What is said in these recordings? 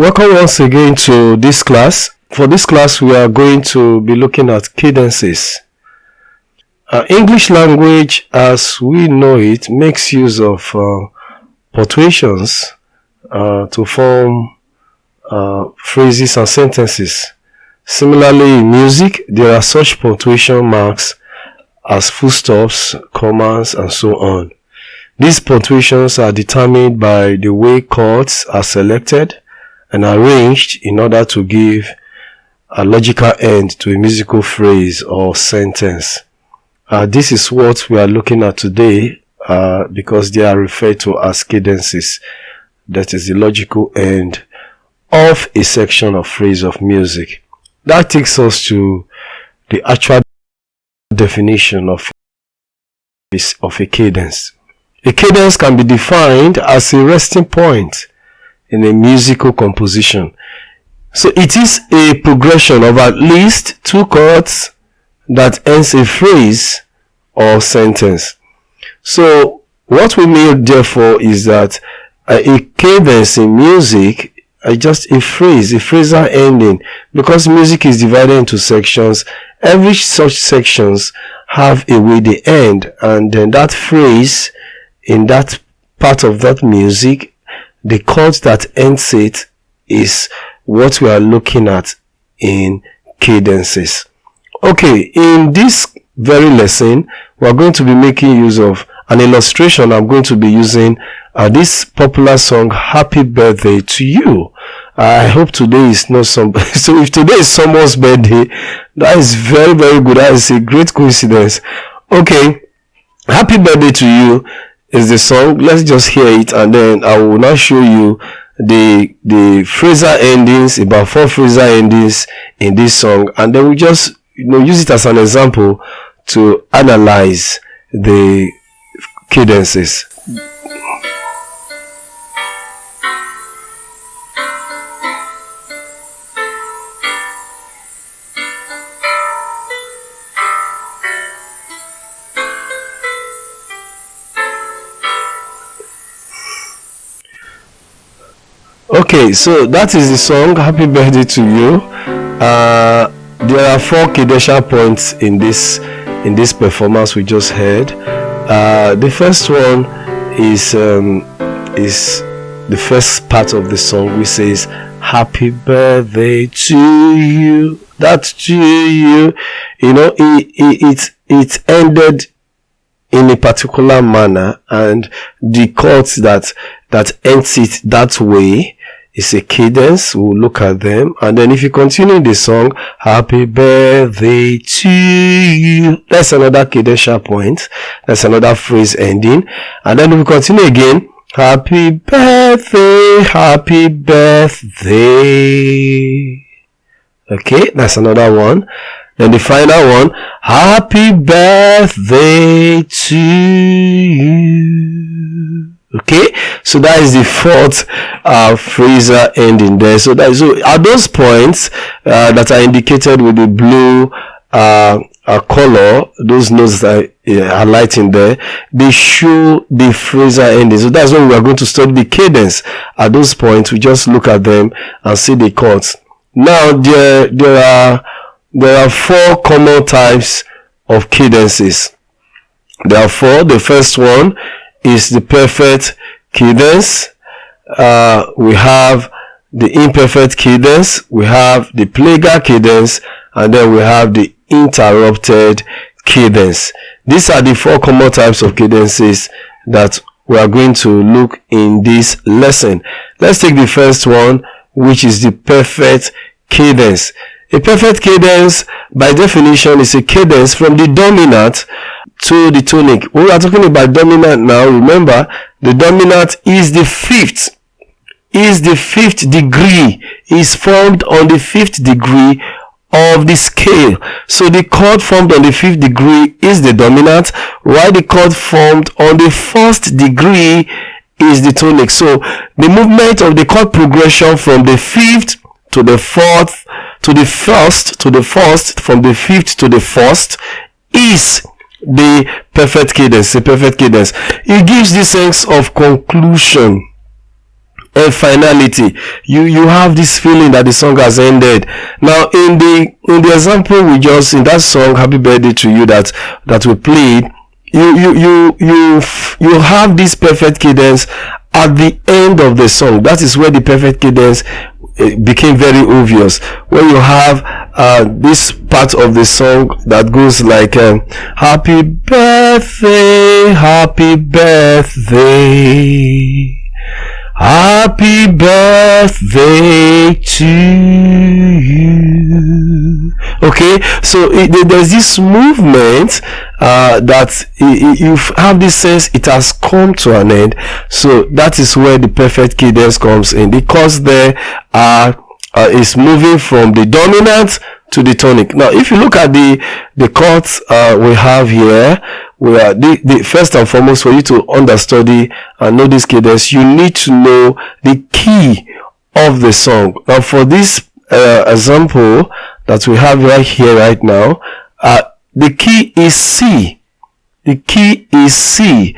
Welcome once again to this class. For this class, we are going to be looking at cadences. English language, as we know it, makes use of punctuations to form phrases and sentences. Similarly, in music, there are such punctuation marks as full stops, commas, and so on. These punctuations are determined by the way chords are selected and arranged in order to give a logical end to a musical phrase or sentence. This is what we are looking at today because they are referred to as cadences. That is the logical end of a section of phrase of music. That takes us to the actual definition of a cadence. A cadence can be defined as a resting point in a musical composition. So it is a progression of at least two chords that ends a phrase or sentence. So what we mean therefore is that a cadence in music is just a phrase, a phrasal ending. Because music is divided into sections, every such sections have a way they end, and then that phrase in that part of that music, the chord that ends it is what we are looking at in cadences. Okay, in this very lesson, we are going to be making use of an illustration. I'm going to be using this popular song, Happy Birthday to You. I hope today is not so if today is someone's birthday, that is very, very good. That is a great coincidence. Okay, Happy Birthday to You is the song. Let's just hear it, and then I will now show you the phrasal endings, about 4 phrasal endings in this song, and then we just use it as an example to analyze the cadences. Okay, so that is the song, Happy Birthday to You. There are 4 cadential points in this performance we just heard. The first one is the first part of the song, which says Happy Birthday to you. That to you, it ended in a particular manner, and the chords that ends it that way is a cadence. We'll look at them, and then if you continue the song, Happy Birthday to you, that's another cadential point, that's another phrase ending, and then we continue again, Happy Birthday, Happy Birthday. Okay, that's another one. Then the final one, Happy Birthday to you. Okay, so that is the 4th phrasal ending there. So at those points that are indicated with the blue color, those notes that are highlighting there, they show the phrasal ending. So that's when we are going to study the cadence. At those points, we just look at them and see the chords. Now there are 4 common types of cadences. There are 4. The first one is the perfect cadence. We have the imperfect cadence, we have the plagal cadence, and then we have the interrupted cadence. These are the 4 common types of cadences that we are going to look in this lesson. Let's take the first one, which is the perfect cadence. A perfect cadence, by definition, is a cadence from the dominant to the tonic. When we are talking about dominant now, remember, the dominant is the 5th degree, is formed on the 5th degree of the scale. So the chord formed on the 5th degree is the dominant, while the chord formed on the 1st degree is the tonic. So the movement of the chord progression from the 5th to the 4th to the 1st to the 1st, from the 5th to the 1st, is the perfect cadence. The perfect cadence, it gives the sense of conclusion and finality. You have this feeling that the song has ended. Now in the example we just, in that song Happy Birthday to You that we played, you have this perfect cadence at the end of the song. That is where the perfect cadence became very obvious, when you have this part of the song that goes like happy birthday, happy birthday, happy birthday to you. Okay, so there's this movement that you have this sense it has come to an end. So that is where the perfect cadence comes in. The chords there is moving from the dominant to the tonic. Now if you look at the chords we have here, where the first and foremost, for you to understudy and know this cadence, you need to know the key of the song. Now for this example that we have right here right now, the key is C. The key is C,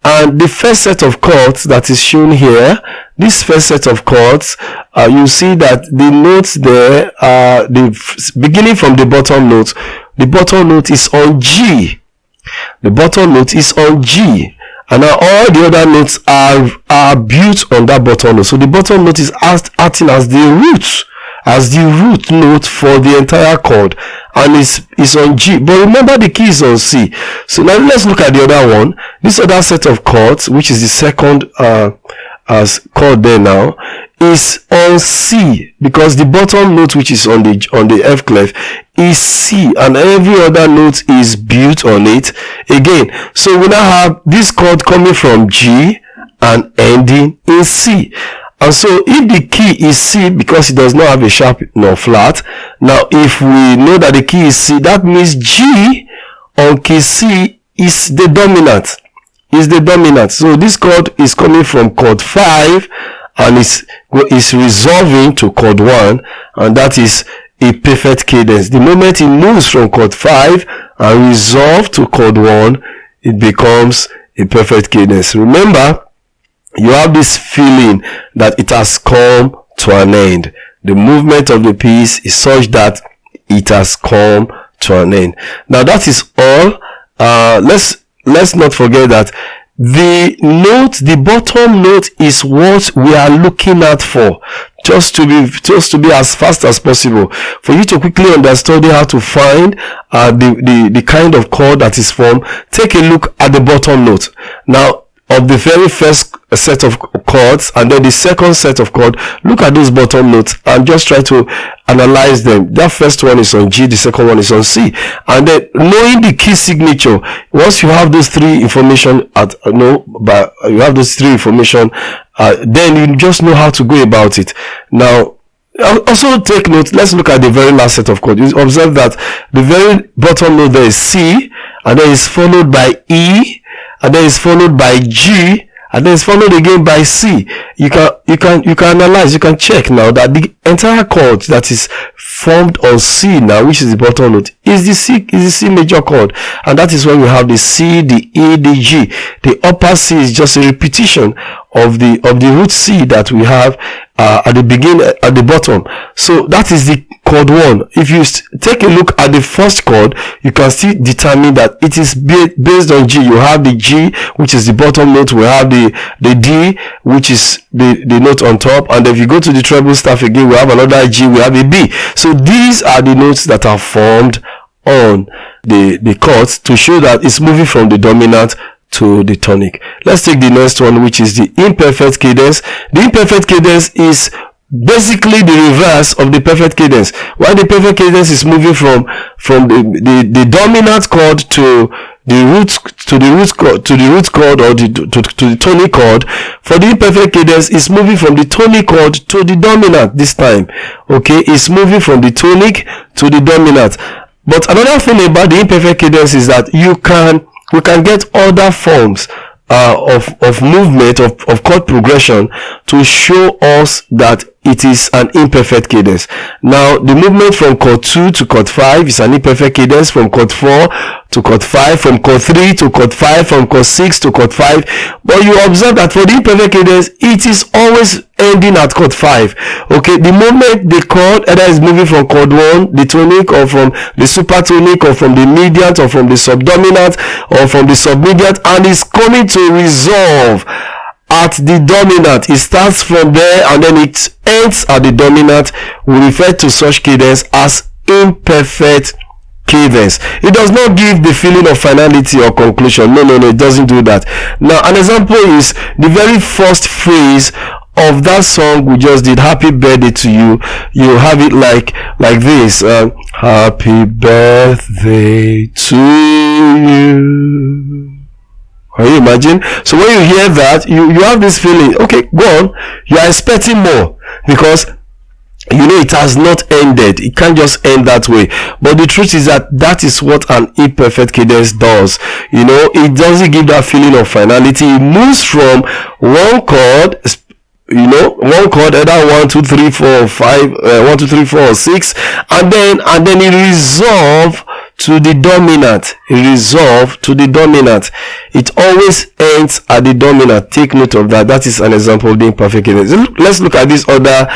and the first set of chords that is shown here, this first set of chords, you see that the notes there are beginning from the bottom note. The bottom note is on G. The bottom note is on G, and now all the other notes are built on that bottom note. So the bottom note is acting as the root note for the entire chord, and is on G. But remember, the key is on C. So now let's look at the other one. This other set of chords, which is the second chord there now, is on C, because the bottom note, which is on the F clef, is C, and every other note is built on it again. So we now have this chord coming from G and ending in C. And so if the key is C, because it does not have a sharp nor flat, now if we know that the key is C, that means G on key C is the dominant. So this chord is coming from chord 5 and is resolving to chord 1, and that is a perfect cadence. The moment it moves from chord 5 and resolve to chord 1, it becomes a perfect cadence. Remember, you have this feeling that it has come to an end. The movement of the piece is such that it has come to an end. Now that is all. Let's not forget that the bottom note is what we are looking at for, just to be as fast as possible, for you to quickly understand how to find the kind of chord that is formed. Take a look at the bottom note now of the very first set of chords, and then the second set of chords. Look at those bottom notes and just try to analyze them. That first one is on G, the second one is on C, and then knowing the key signature. Once you have those three information then you just know how to go about it. Now also take note, let's look at the very last set of chords. You observe that the very bottom note there is C, and then it's followed by E, and then it's followed by G, and then it's followed again by C. You can analyze, you can check now that the entire chord that is formed on C now, which is the bottom note, is the C major chord, and that is when we have the C, the E, the G. The upper C is just a repetition of the root C that we have at the beginning, at the bottom. So that is the chord 1. If you take a look at the first chord, you can still determine that it is based on G. You have the G, which is the bottom note. We have the D, which is the note on top, and if you go to the treble staff again, we have another G, we have a B. So these are the notes that are formed on the chords to show that it's moving from the dominant to the tonic. Let's take the next one, which is the imperfect cadence. The imperfect cadence is basically the reverse of the perfect cadence. While the perfect cadence is moving from the dominant chord to the root chord or to the tonic chord, for the imperfect cadence is moving from the tonic chord to the dominant this time. Okay, it's moving from the tonic to the dominant. But another thing about the imperfect cadence is that we can get other forms of movement of chord progression to show us that it is an imperfect cadence. Now, the movement from chord 2 to chord 5 is an imperfect cadence, from chord 4 to chord 5, from chord 3 to chord 5, from chord 6 to chord 5. But you observe that for the imperfect cadence, it is always ending at chord 5. Okay, the moment the chord either is moving from chord 1, the tonic, or from the supertonic, or from the mediant, or from the subdominant, or from the submediant, and is coming to resolve at the dominant, it starts from there and then it ends at the dominant, we refer to such cadence as imperfect cadence. It does not give the feeling of finality or conclusion. No, it doesn't do that. Now, an example is the very first phrase of that song we just did, happy birthday to you. You have it like this, happy birthday to you. Can you imagine? So when you hear that, you have this feeling, okay, go on, you are expecting more, because you know it has not ended. It can't just end that way. But the truth is that is what an imperfect cadence does. You know, it doesn't give that feeling of finality. It moves from one chord, one chord, either 1, 2, 3, 4, 5, 1, 2, 3, 4, or 6, and then it resolve to the dominant. It always ends at the dominant. Take note of that. That is an example of the imperfect cadence. Let's look at these other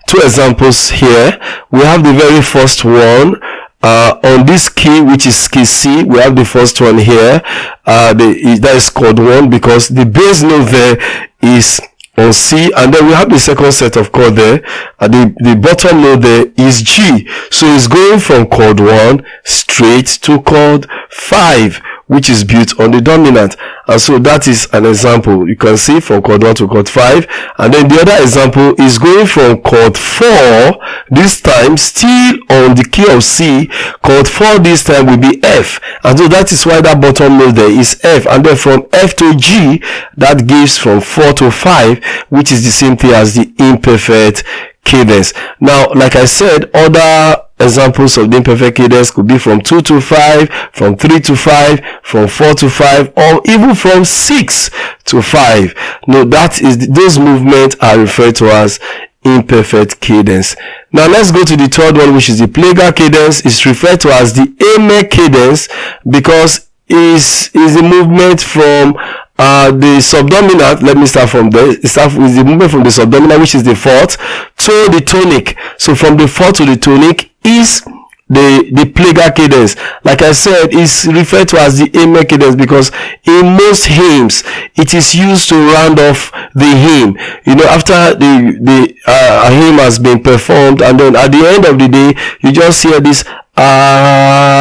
two examples here. We have the very first one. On this key, which is key C, we have the first one here. That is chord 1, because the bass note there is on C, and then we have the second set of chord there, and the bottom note there is G. So it's going from chord 1 straight to chord 5, which is built on the dominant. And so that is an example. You can see from chord 1 to chord 5. And then the other example is going from chord 4, this time still on the key of C. Chord 4 this time will be F. And so that is why that bottom note there is F. And then from F to G, that gives from 4 to 5, which is the same thing as the imperfect cadence. Now, like I said, other examples of the imperfect cadence could be from 2 to 5, from 3 to 5, from 4 to 5, or even from 6 to 5. No, those movements are referred to as imperfect cadence. Now let's go to the third one, which is the plagal cadence. It's referred to as the Amen cadence because is a movement from the subdominant. Let me start from there. It starts with the movement from the subdominant, which is the fourth, to the tonic. So from the fourth to the tonic is the plagal cadence. Like I said, it's referred to as the Amen cadence because in most hymns it is used to round off the hymn. You know, after the hymn has been performed, and then at the end of the day you just hear this Amen,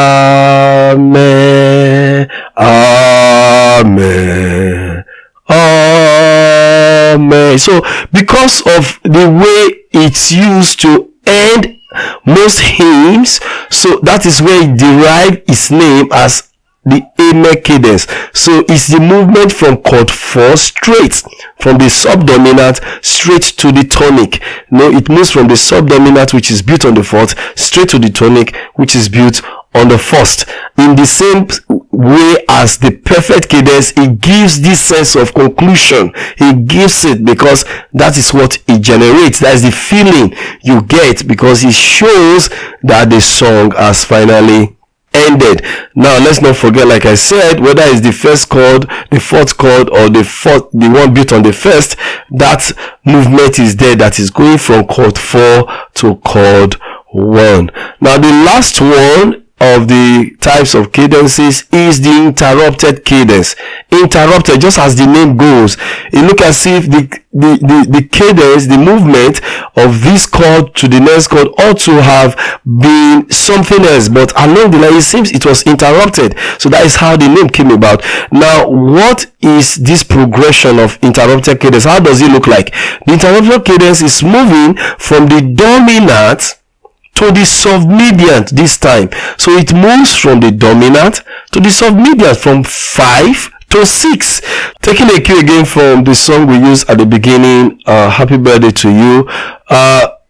Amen, Amen. So because of the way it's used to end most hymns, so that is where it derived its name as the Amen cadence. So it's the movement from chord 4 straight from the subdominant straight to the tonic. No, it moves from the subdominant, which is built on the fourth, straight to the tonic, which is built on the first. In the same way as the perfect cadence, it gives this sense of conclusion. It gives it because that is what it generates. That is the feeling you get because it shows that the song has finally ended. Now let's not forget, like I said, whether it's the first chord, the fourth chord, or the one built on the first, that movement is there that is going from chord 4 to chord 1. Now the last one of the types of cadences is the interrupted cadence. Interrupted, just as the name goes, it looks as if the cadence, the movement of this chord to the next chord ought to have been something else, but along the line it seems it was interrupted. So that is how the name came about. Now, what is this progression of interrupted cadence? How does it look like? The interrupted cadence is moving from the dominant to the submediant this time. So it moves from the dominant to the submediant, from 5 to 6. Taking a cue again from the song we used at the beginning, Happy Birthday to You.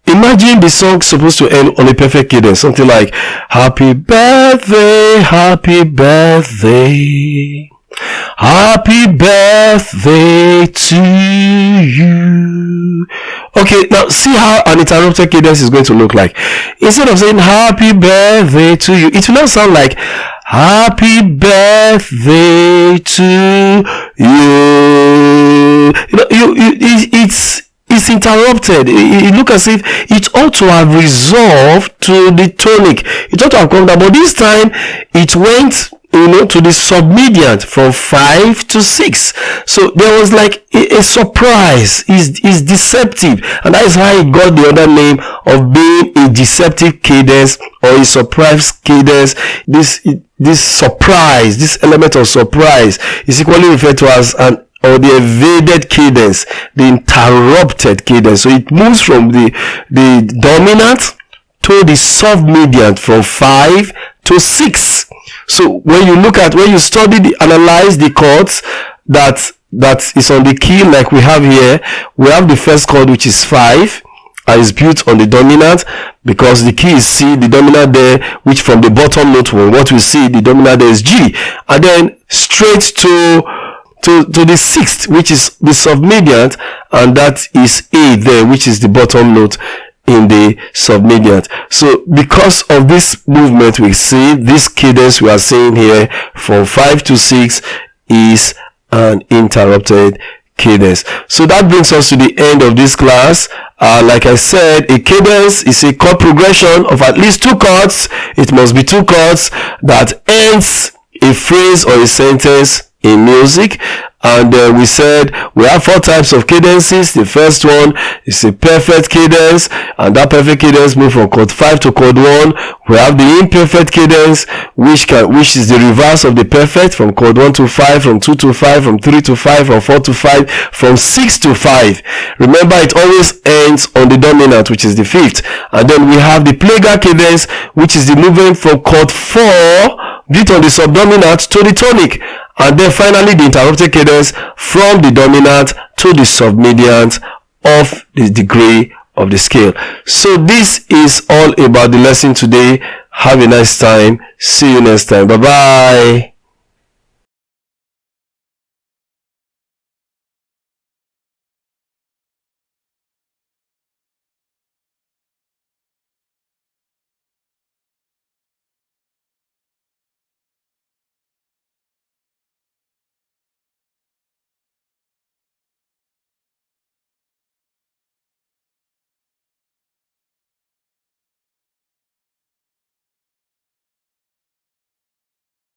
Imagine the song supposed to end on a perfect cadence, something like Happy Birthday, Happy Birthday, Happy Birthday to you. Okay, now see how an interrupted cadence is going to look like. Instead of saying happy birthday to you, it will not sound like happy birthday to you. It's interrupted. It looks as if it ought to have resolved to the tonic. It ought to have come down, but this time it went to the submediant from 5 to 6. So there was like a surprise. Is deceptive, and that is how he got the other name of being a deceptive cadence or a surprise cadence. This surprise, this element of surprise, is equally referred to as the evaded cadence, the interrupted cadence. So it moves from the dominant to the submediant from 5 to 6. So when you analyze the chords that is on the key, like we have here, we have the first chord, which is 5, and is built on the dominant, because the key is C, the dominant there, which from the bottom note, what we see, the dominant there is G, and then straight to the sixth, which is the submediant, and that is A there, which is the bottom note in the submediant. So because of this movement, we see this cadence we are seeing here from 5 to 6 is an interrupted cadence. So that brings us to the end of this class. Like I said, a cadence is a chord progression of at least 2 chords. It must be 2 chords that ends a phrase or a sentence in music. And we said we have 4 types of cadences. The first one is a perfect cadence, and that perfect cadence moves from chord 5 to chord 1. We have the imperfect cadence, which is the reverse of the perfect, from chord 1 to 5, from 2 to 5, from 3 to 5, from 4 to 5, from 6 to 5. Remember, it always ends on the dominant, which is the 5th. And then we have the plagal cadence, which is the movement from chord 4 built on the subdominant to the tonic. And then finally the interrupted cadence from the dominant to the submediant of the degree of the scale. So this is all about the lesson today. Have a nice time. See you next time. Bye bye.